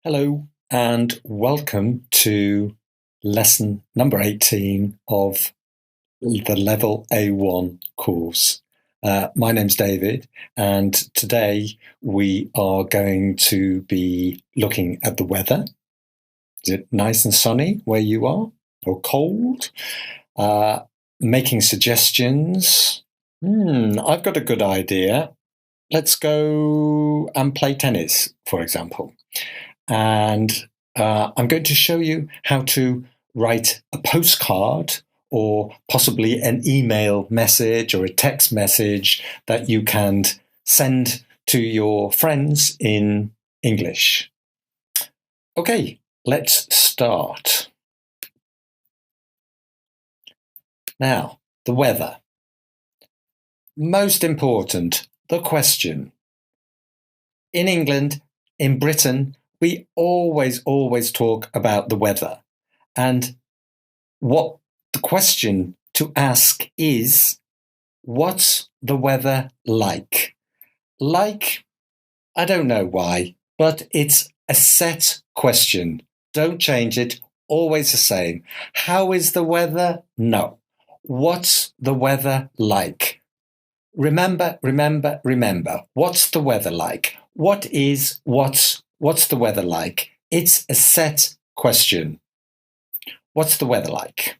Hello and welcome to lesson number 18 of the Level A1 course. My name's David, and today we are going to be looking at the weather. Is it nice and sunny where you are, or cold? Making suggestions. I've got a good idea. Let's go and play tennis, for example. And I'm going to show you how to write a postcard or possibly an email message or a text message that you can send to your friends in English. Okay, let's start. Now, the weather. Most important, the question. In England, in Britain, we always talk about the weather. And what the question to ask is, what's the weather like? Like, I don't know why, but it's a set question. Don't change it, always the same. How is the weather? No. What's the weather like? Remember. What's the weather like? What's the weather like? It's a set question. What's the weather like?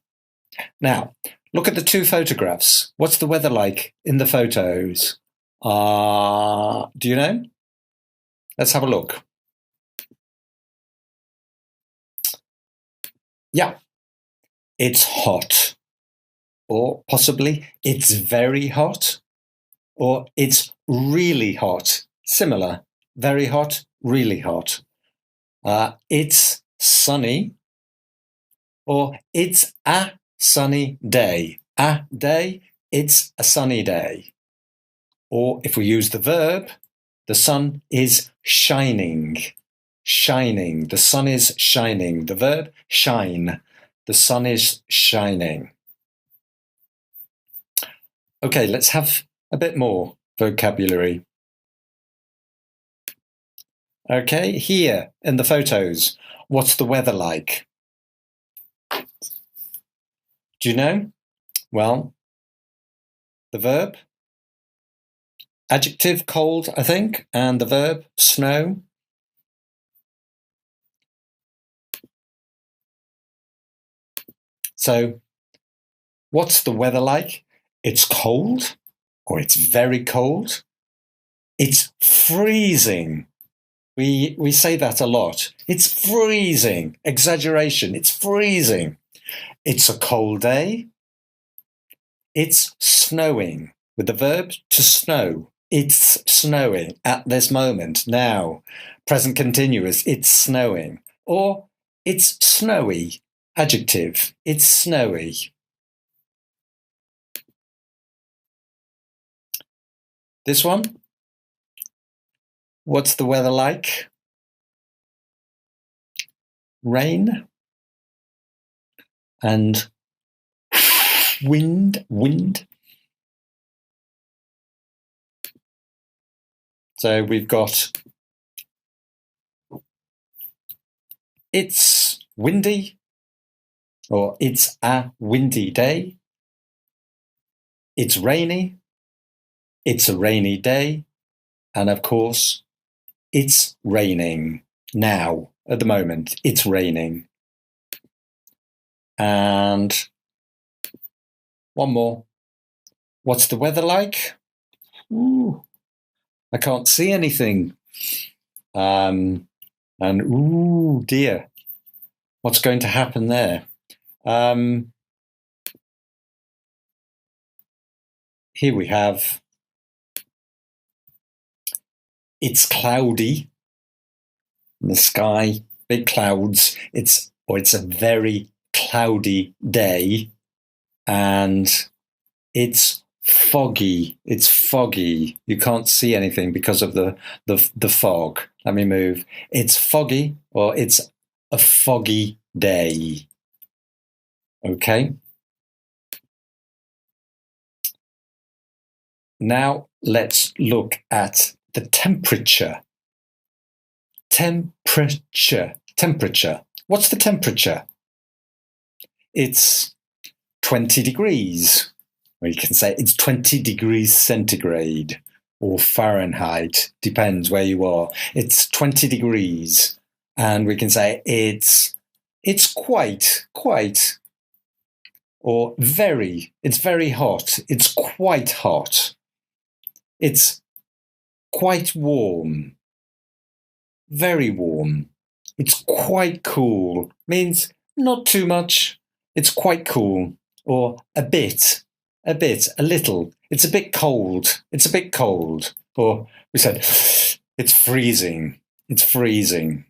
Now, look at the two photographs. What's the weather like in the photos? Do you know? Let's have a look. Yeah, it's hot. Or possibly it's very hot. Or it's really hot. Similar. Very hot, really hot. It's sunny. Or it's a sunny day. A day, it's a sunny day. Or if we use the verb, the sun is shining. Shining. The sun is shining. The verb, shine. The sun is shining. Okay, let's have a bit more vocabulary. Okay, here in the photos, what's the weather like? Do you know? Well, the verb, adjective, cold, I think, and the verb, snow. So, what's the weather like? It's cold, or it's very cold. It's freezing. We say that a lot. It's freezing. Exaggeration. It's freezing. It's a cold day. It's snowing. With the verb to snow. It's snowing at this moment, now. Present continuous, it's snowing. Or it's snowy. Adjective, it's snowy. This one? What's the weather like? Rain. And wind. So we've got it's windy, or it's a windy day. It's rainy. It's a rainy day. And of course, it's raining now, at the moment. It's raining. And one more. What's the weather like? Ooh, I can't see anything. And ooh, dear, what's going to happen there? Here we have, it's cloudy in the sky, big clouds. It's a very cloudy day, and it's foggy. It's foggy. You can't see anything because of the fog. Let me move. It's foggy, or it's a foggy day. Okay. Now let's look at the temperature. temperature. Temperature. What's the temperature? It's 20 degrees. Or you can say it's 20 degrees centigrade or Fahrenheit, depends where you are. It's 20 degrees. And we can say it's quite, or very, it's very hot. It's quite hot. It's quite warm. Very warm. It's quite cool. Means not too much. It's quite cool. Or a bit, a little. It's a bit cold. It's a bit cold. Or we said, it's freezing. It's freezing.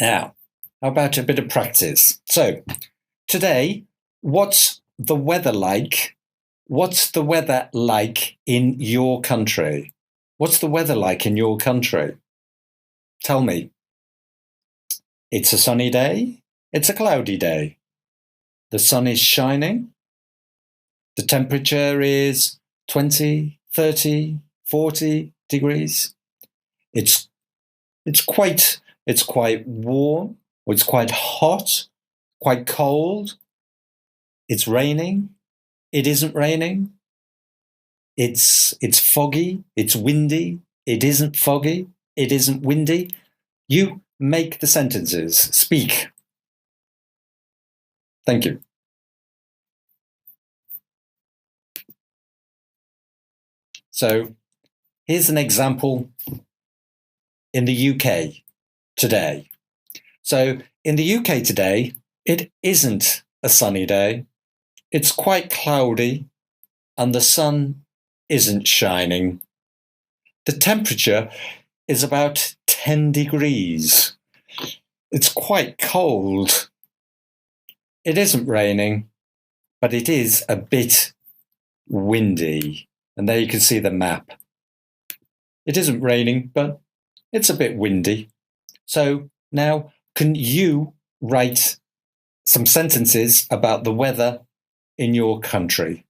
Now, how about a bit of practice? So, today, what's the weather like? What's the weather like in your country? What's the weather like in your country? Tell me. It's a sunny day. It's a cloudy day. The sun is shining. The temperature is 20, 30, 40 degrees. It's quite warm. Or it's quite hot. Quite cold. It's raining. It isn't raining. It's foggy. It's windy. It isn't foggy. It isn't windy. You make the sentences. Speak. Thank you. So here's an example in the UK today. So in the UK today, it isn't a sunny day. It's quite cloudy and the sun isn't shining. The temperature is about 10 degrees. It's quite cold. It isn't raining, but it is a bit windy. And there you can see the map. It isn't raining, but it's a bit windy. So now, can you write some sentences about the weather in your country?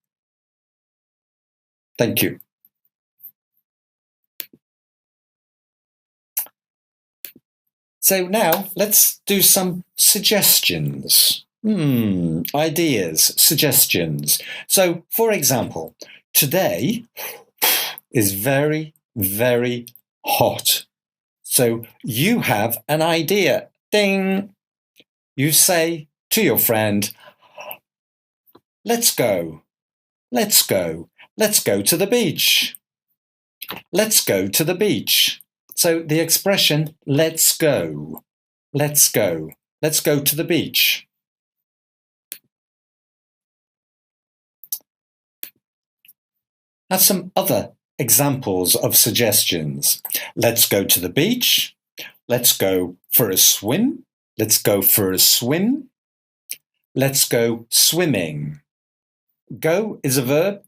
Thank you. So now let's do some suggestions. Ideas, suggestions. So, for example, today is very, very hot. So you have an idea. Ding! You say to your friend, let's go. Let's go. Let's go to the beach. Let's go to the beach. So the expression, let's go. Let's go. Let's go to the beach. Have some other examples of suggestions. Let's go to the beach. Let's go for a swim. Let's go for a swim. Let's go swimming. Go is a verb.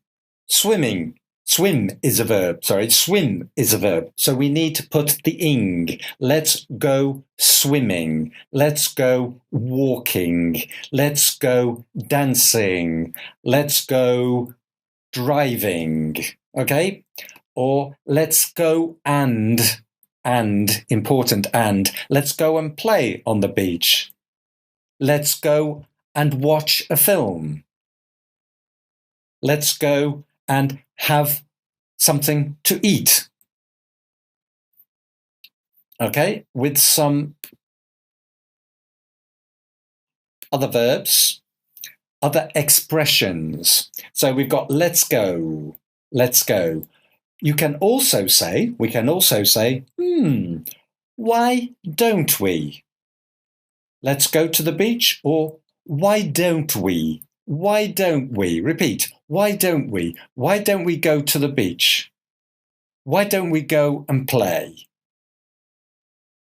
Swimming. Swim is a verb. Sorry, swim is a verb. So we need to put the ing. Let's go swimming. Let's go walking. Let's go dancing. Let's go driving. Okay? Or let's go and, important and, let's go and play on the beach. Let's go and watch a film. Let's go and have something to eat. Okay, with some other verbs, other expressions. So we've got let's go, let's go. We can also say, why don't we? Let's go to the beach, or why don't we? Why don't we? Repeat, why don't we? Why don't we go to the beach? Why don't we go and play?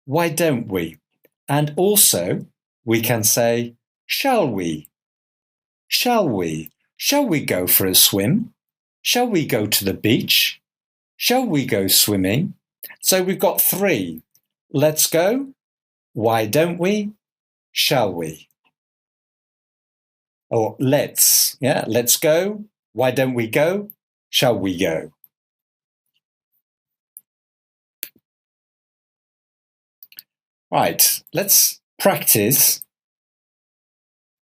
Why don't we? And also, we can say, shall we? Shall we? Shall we go for a swim? Shall we go to the beach? Shall we go swimming? So we've got three. Let's go. Why don't we? Shall we? Or let's go. Why don't we go? Shall we go? Right, let's practice.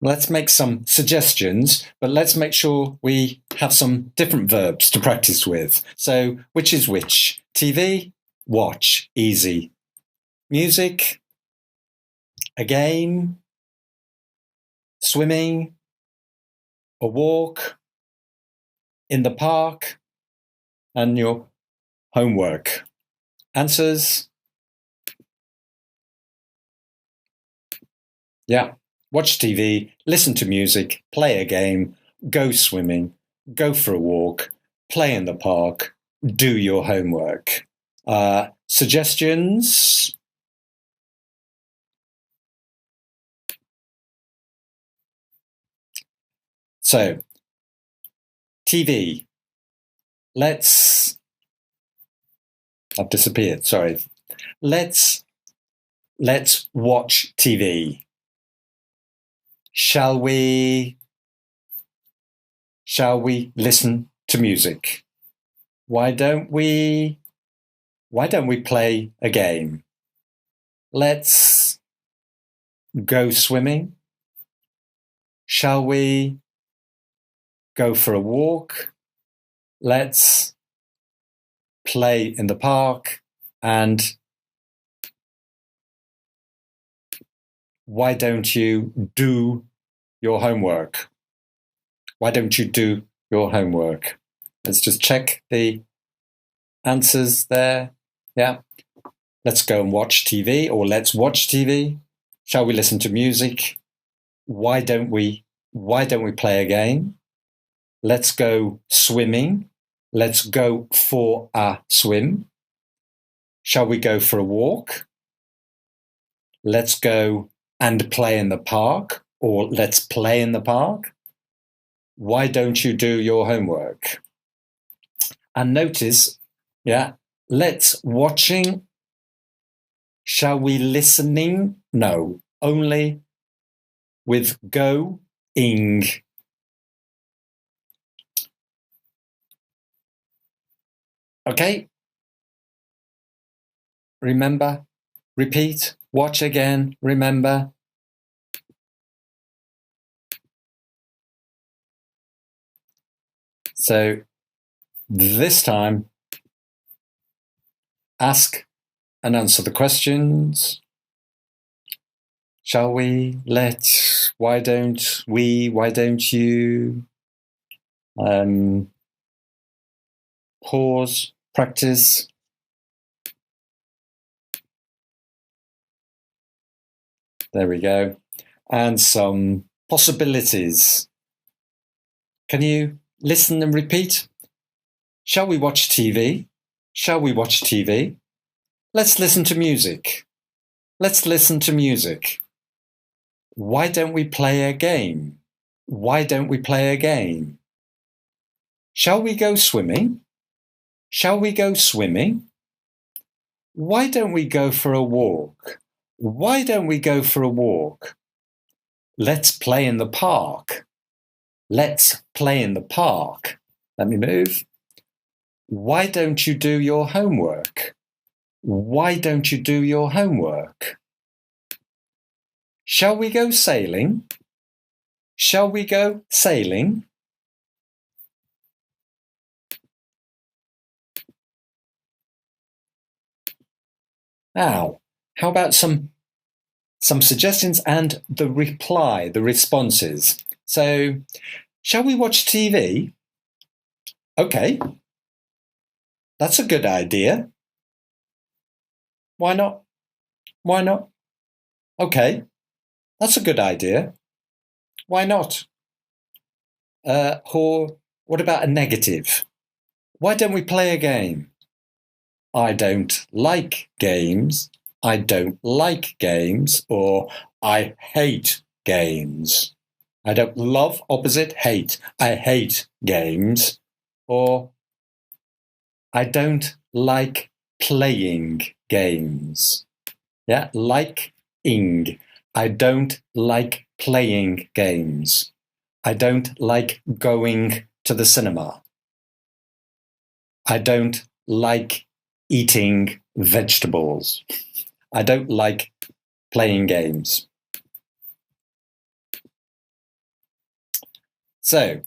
Let's make some suggestions, but let's make sure we have some different verbs to practice with. So, which is which? TV, watch, easy. Music, a game, swimming, a walk, in the park, and your homework. Answers? Yeah. Watch TV, listen to music, play a game, go swimming, go for a walk, play in the park, do your homework. Suggestions? So, TV. I've disappeared, sorry. Let's watch TV. Shall we listen to music? Why don't we play a game? Let's go swimming. Shall we go for a walk? Let's play in the park. And why don't you do your homework? Why don't you do your homework? Let's just check the answers there. Yeah. Let's go and watch TV, or let's watch TV. Shall we listen to music? Why don't we play a game? Let's go swimming. Let's go for a swim. Shall we go for a walk? Let's go and play in the park, or let's play in the park. Why don't you do your homework? And notice, yeah, let's watching. Shall we listening? No, only with going. Okay? Remember, repeat, watch again, remember. So this time, ask and answer the questions. Shall we? Let's. Why don't we? Why don't you? Pause, practice. There we go. And some possibilities. Can you listen and repeat? Shall we watch TV? Shall we watch TV? Let's listen to music. Let's listen to music. Why don't we play a game? Why don't we play a game? Shall we go swimming? Shall we go swimming? Why don't we go for a walk? Why don't we go for a walk? Let's play in the park. Let's play in the park. Let me move. Why don't you do your homework? Why don't you do your homework? Shall we go sailing? Shall we go sailing? Now, how about some suggestions and the reply, the responses? So, shall we watch TV? Okay, that's a good idea. Why not? Why not? Okay, that's a good idea. Why not? Or what about a negative? Why don't we play a game? I don't like games. I don't like games. Or I hate games. I don't love, opposite, hate. I hate games. Or I don't like playing games. Yeah, like-ing. I don't like playing games. I don't like going to the cinema. I don't like eating vegetables. I don't like playing games. So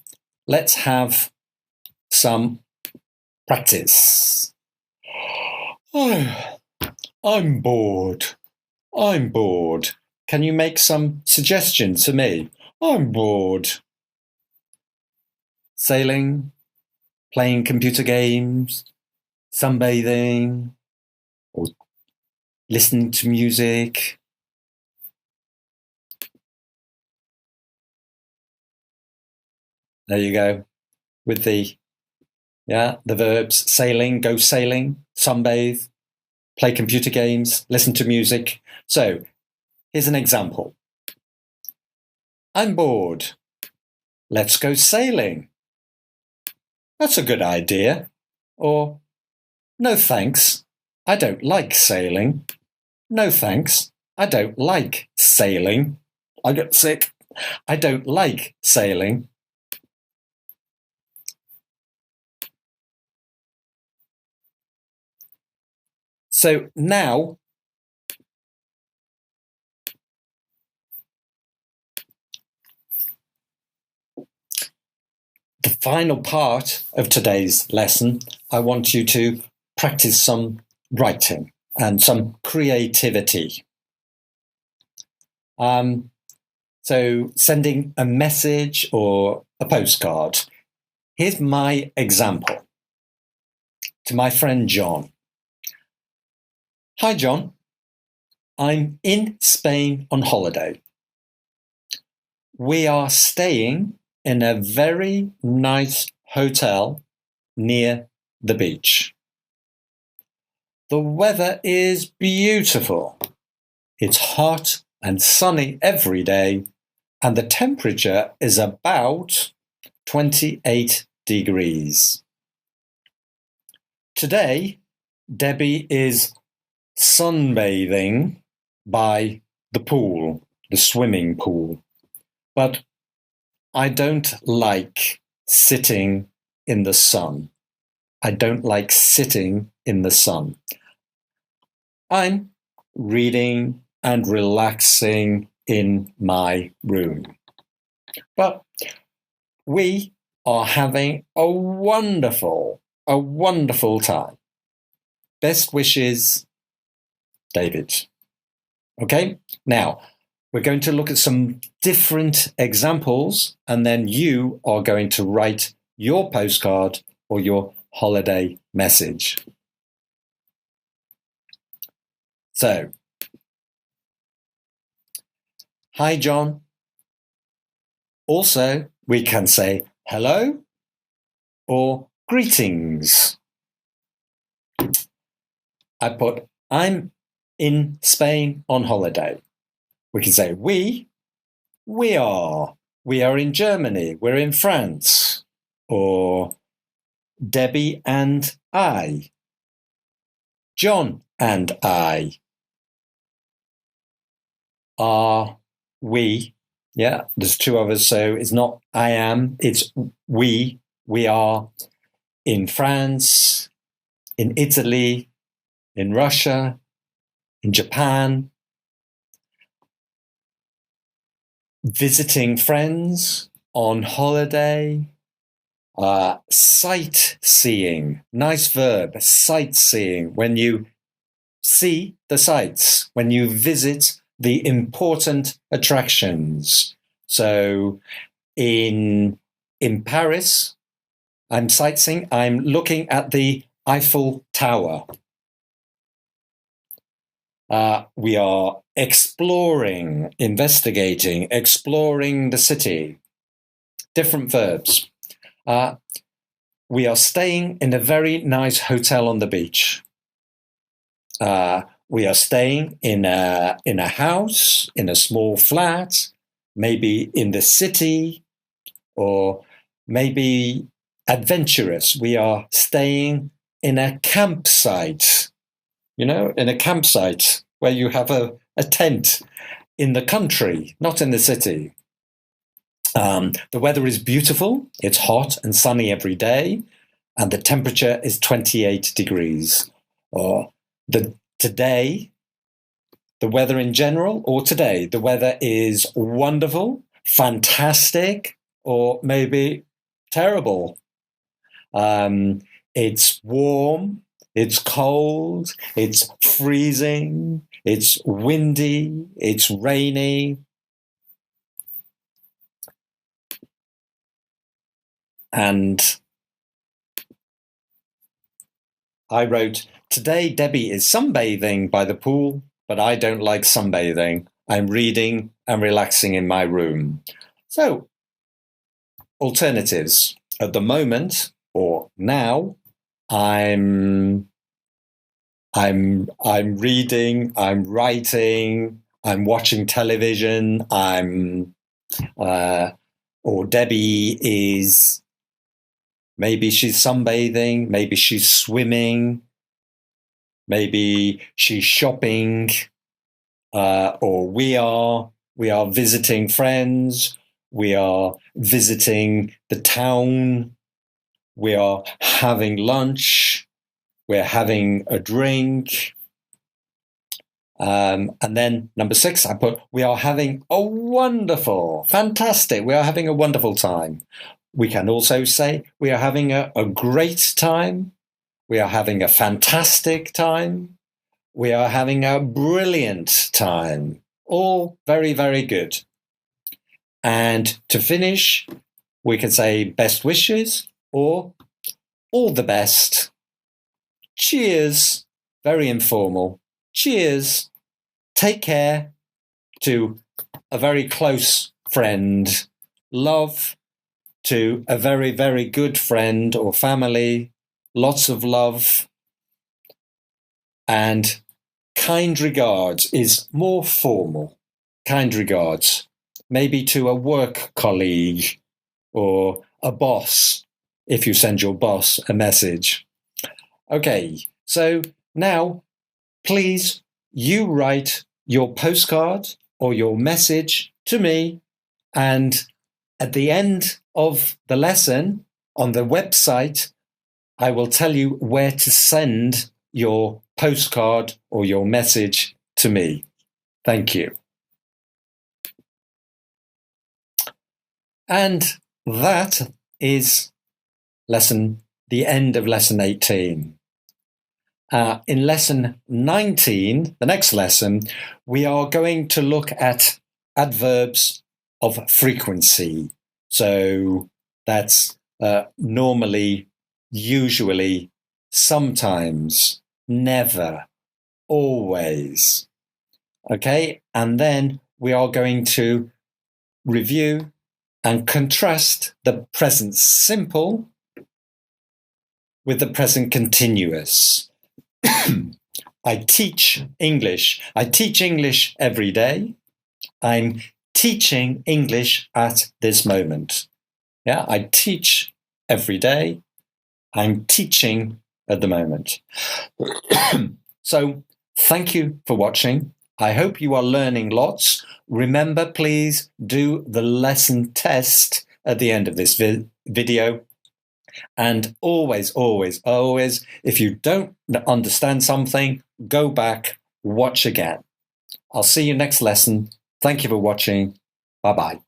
let's have some practice. Oh, I'm bored. I'm bored. Can you make some suggestions for me? I'm bored. Sailing, playing computer games, sunbathing, or listening to music. There you go. With the verbs sailing, go sailing, sunbathe, play computer games, listen to music. So here's an example. I'm bored. Let's go sailing. That's a good idea. Or, no thanks, I don't like sailing. No thanks, I don't like sailing. I get sick. I don't like sailing. So now, the final part of today's lesson, I want you to practice some writing and some creativity. So sending a message or a postcard. Here's my example to my friend John. Hi, John. I'm in Spain on holiday. We are staying in a very nice hotel near the beach. The weather is beautiful. It's hot and sunny every day, and the temperature is about 28 degrees. Today, Debbie is sunbathing by the pool, the swimming pool. But I don't like sitting in the sun. I don't like sitting in the sun. I'm reading and relaxing in my room. But we are having a wonderful time. Best wishes, David. Okay, now we're going to look at some different examples, and then you are going to write your postcard or your holiday message. So, hi, John. Also, we can say hello or greetings. I put, I'm in Spain on holiday. We can say we are in Germany, we're in France. Or Debbie and I, John and I. Are we? Yeah, there's two of us, so it's not I am, it's we. We are in France, in Italy, in Russia, in Japan, visiting friends, on holiday, sightseeing, nice verb, sightseeing, when you see the sights, when you visit the important attractions. So in Paris, I'm sightseeing, I'm looking at the Eiffel Tower. We are exploring, investigating, exploring the city. Different verbs. We are staying in a very nice hotel on the beach. We are staying in a house, in a small flat, maybe in the city, or maybe adventurous. We are staying in a campsite, in a campsite where you have a tent in the country, not in the city. The weather is beautiful. It's hot and sunny every day, and the temperature is 28 degrees. Or today, the weather in general, or today? The weather is wonderful, fantastic, or maybe terrible. It's warm, it's cold, it's freezing, it's windy, it's rainy. And I wrote, today Debbie is sunbathing by the pool, but I don't like sunbathing. I'm reading and relaxing in my room. So, alternatives. At the moment, or now, I'm reading, I'm writing, I'm watching television, or Debbie is, maybe she's sunbathing, maybe she's swimming, maybe she's shopping, or we are visiting friends, we are visiting the town, we are having lunch, we're having a drink. And then number 6, I put, we are having a wonderful, fantastic, we are having a wonderful time. We can also say we are having a great time, we are having a fantastic time, we are having a brilliant time. All very, very good. And to finish, we can say best wishes or all the best. Cheers. Very informal. Cheers. Take care to a very close friend. Love to a very, very good friend or family. Lots of love. And kind regards is more formal. Kind regards. Maybe to a work colleague or a boss, if you send your boss a message. Okay, so now please you write your postcard or your message to me, and at the end of the lesson on the website, I will tell you where to send your postcard or your message to me. Thank you. And that is the end of lesson 18. In lesson 19, the next lesson, we are going to look at adverbs of frequency. So that's normally, usually, sometimes, never, always. Okay, and then we are going to review and contrast the present simple with the present continuous. I teach English. I teach English every day. I'm teaching English at this moment. Yeah, I teach every day. I'm teaching at the moment. So, thank you for watching. I hope you are learning lots. Remember, please do the lesson test at the end of this video. And always, always, always, if you don't understand something, go back, watch again. I'll see you next lesson. Thank you for watching. Bye-bye.